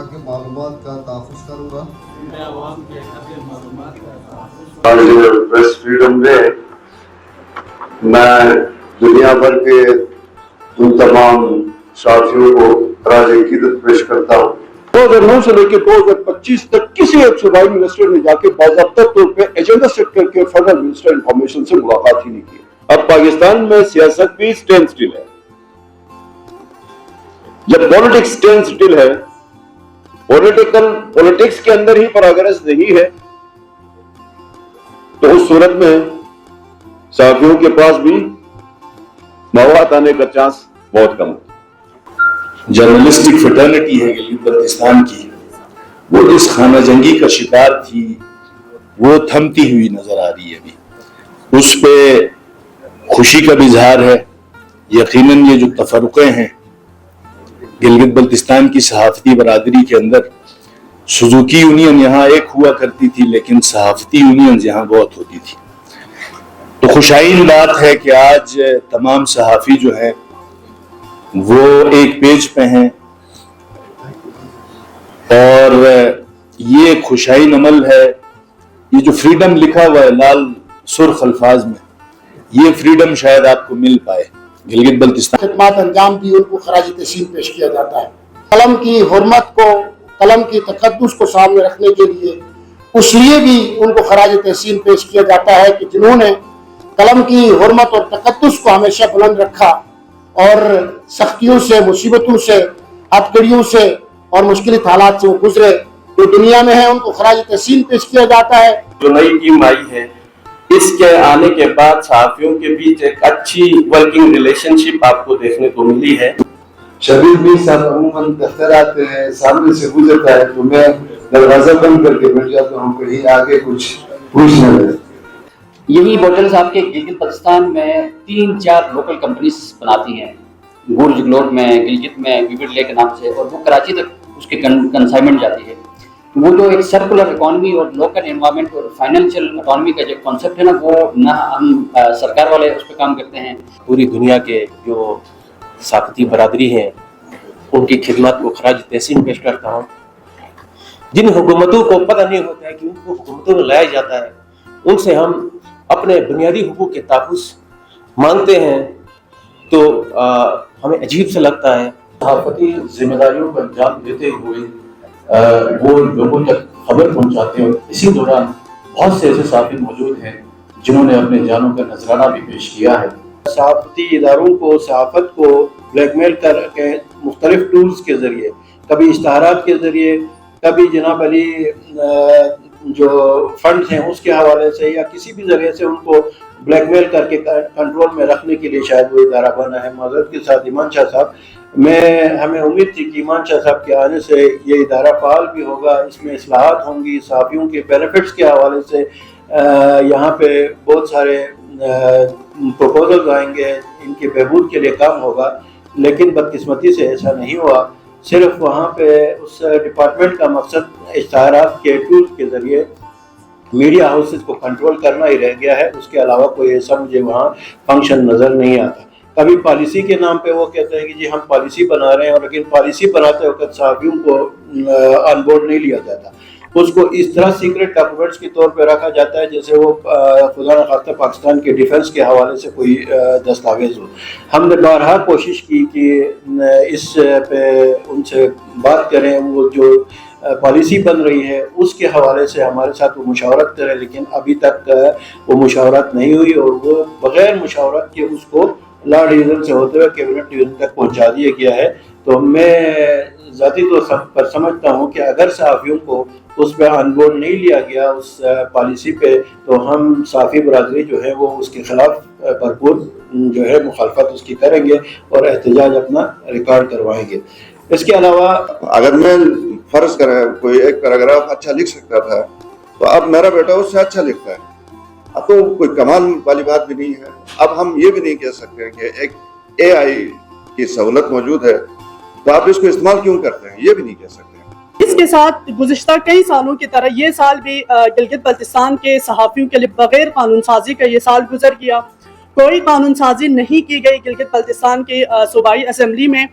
हक मालूमात का तहफ़्फ़ुज़ करूँगा। प्रेस फ्रीडम डे मैं दुनिया भर के उन तमाम साथियों को खराज अकीदत पेश करता हूँ। 2009 से लेकर 2025 तक किसी एक सूबाई मिनिस्टर ने जाके बाज़ाब्ता तौर पे एजेंडा सेट करके फेडरल मिनिस्टर इंफॉर्मेशन से मुलाकात ही नहीं की। अब पाकिस्तान में सियासत भी स्टैंड स्टिल है। जब पॉलिटिक्स स्टैंड स्टिल है, पॉलिटिक्स के अंदर ही प्रोग्रेस नहीं है, तो उस सूरत में सहाफियों के पास भी मौक़ात आने का चांस बहुत कम है। जर्नलिस्टिक फ्रेटर्निटी है गिलगित बल्तिस्तान की, वो जिस खाना जंगी का शिकार थी वो थमती हुई नजर आ रही है। अभी उस पे खुशी का भी इजहार है। यकीनन ये जो तफरुक़े हैं गिलगित बल्तिस्तान की सहाफ़ती बरादरी के अंदर, सुजुकी यूनियन यहाँ एक हुआ करती थी लेकिन सहाफ़ती यूनियन यहाँ बहुत होती थी। तो खुशाइन बात है कि आज तमाम सहाफ़ी जो है वो एक पेज पे हैं और ये खुशाइन अमल है। ये जो फ्रीडम लिखा हुआ है लाल सुर्ख अल्फाज में, ये फ्रीडम शायद आपको मिल पाए। गिलगित बल्तिस्तान खिदमत अंजाम दी उनको खराज तहसीन पेश किया जाता है। कलम की हुर्मत को, कलम की तकद्दुस को सामने रखने के लिए उसलिए भी उनको खराज तहसीन पेश किया जाता है कि जिन्होंने कलम की हुर्मत और तकद्दुस को हमेशा बुलंद रखा और सख्तियों से, मुसीबतों से, हथकड़ियों से और मुश्किल हालात से वो गुजरे, जो दुनिया में है उनको खराज तहसीन पेश किया जाता है। जो नई टीम आई है, इसके आने के बाद सहाफियों के बीच एक अच्छी वर्किंग रिलेशनशिप आपको देखने को मिली है। शबीर भी साहब अमूमन दफ्तर आते हैं, सामने से गुजरता है तो मैं दरवाजा बंद करके बैठ जाता हूँ, कहीं आगे कुछ पूछना है। यही बोतल्स आपके गिलगित बल्तिस्तान में 3-4 लोकल कंपनीज बनाती हैं, गुर्ज ग्लोट में, गिलगित में, विविड ले के नाम से, और वो कराची तक उसकी कंसाइनमेंट जाती है। वो जो एक सर्कुलर इकॉनमी और लोकल एनवायरनमेंट और फाइनेंशियल इकॉनमी का जो कॉन्सेप्ट है ना, वो ना हम सरकार वाले उस पर काम करते हैं। पूरी दुनिया के जो सहाफ़ती बरादरी है उनकी खिदमत को खराज तहसीन पेश करता हूँ। जिन हुकूमतों को पता नहीं होता है कि उनको हुकूमतों में लाया जाता है, उनसे हम अपने बुनियादी हुकूक के तहफ़्फ़ुज़ मांगते हैं तो हमें अजीब सा लगता है। सहाफ़ती जिम्मेदारियों का अंजाम देते हुए वो लोगों तक खबर पहुंचाते हैं। इसी दौरान बहुत से ऐसे सहाफ़ी मौजूद हैं जिन्होंने अपने जानों का नजराना भी पेश किया है। सहाफ़ती इदारों को, सहाफ़त को ब्लैकमेल करके मुख्तलिफ टूल्स के ज़रिए, कभी इश्तहारात के ज़रिए, कभी जनाब अली जो फंड्स हैं उसके हवाले से या किसी भी ज़रिए से उनको ब्लैकमेल करके कंट्रोल में रखने के लिए शायद वो इदारा बना है। माज़रत के साथ ईमान शाह साहब, हमें उम्मीद थी कि ईमान शाह साहब के आने से ये इदारा फाल भी होगा, इसमें इस्लाहात होंगी, सहाफ़ियों के बेनिफिट्स के हवाले से यहाँ पे बहुत सारे प्रपोजल्स आएंगे, इनके बहबूद के लिए काम होगा। लेकिन बदकिस्मती से ऐसा नहीं हुआ। सिर्फ वहाँ पे उस डिपार्टमेंट का मकसद इश्तहारात के टूल के ज़रिए मीडिया हाउसेस को कंट्रोल करना ही रह गया है। उसके अलावा कोई ऐसा मुझे वहाँ फंक्शन नज़र नहीं आता। कभी पॉलिसी के नाम पे वो कहते हैं कि जी हम पॉलिसी बना रहे हैं, और लेकिन पॉलिसी बनाते वक्त सहाफ़ियों को ऑन बोर्ड नहीं लिया जाता। उसको इस तरह सीक्रेट डॉक्यूमेंट्स के तौर पे रखा जाता है जैसे वो खुदा न खास्ता पाकिस्तान के डिफेंस के हवाले से कोई दस्तावेज हो। हमने बारहा कोशिश की कि इस पे उनसे बात करें, वो जो पॉलिसी बन रही है उसके हवाले से हमारे साथ वो मुशावरत करें, लेकिन अभी तक वो मुशावरत नहीं हुई और वो बग़ैर मुशावरत के उसको लॉ डिवीज़न से होते हुए कैबिनेट डिवीज़न तक पहुंचा दिया गया है। तो मैं ज़ाती तौर पर समझता हूँ कि अगर सहाफ़ियों को उस पर अनबोर्ड नहीं लिया गया उस पॉलिसी पे, तो हम सहाफ़ी बरादरी जो है वो उसके ख़िलाफ़ भरपूर जो है मुखालफत उसकी करेंगे और एहतजाज अपना रिकॉर्ड करवाएंगे। इसके अलावा अगर मैं फर्ज करें कोई एक पैराग्राफ अच्छा लिख सकता था तो अब मेरा बेटा उससे अच्छा लिखता है। अब तो कोई कमाल वाली बात भी नहीं है। अब हम ये भी नहीं कह सकते कि एक AI की सहूलत मौजूद है तो आप इसको इस्तेमाल क्यों करते हैं, ये भी नहीं कह सकते। इसके साथ गुज़िश्ता कई सालों की तरह ये साल भी गिलगित बल्तिस्तान के सहाफ़ियों के लिए बगैर कानून साजी का ये साल गुजर गया। कोई कानून साजी नहीं की गई गिलगित बल्तिस्तान की सूबाई असम्बली में।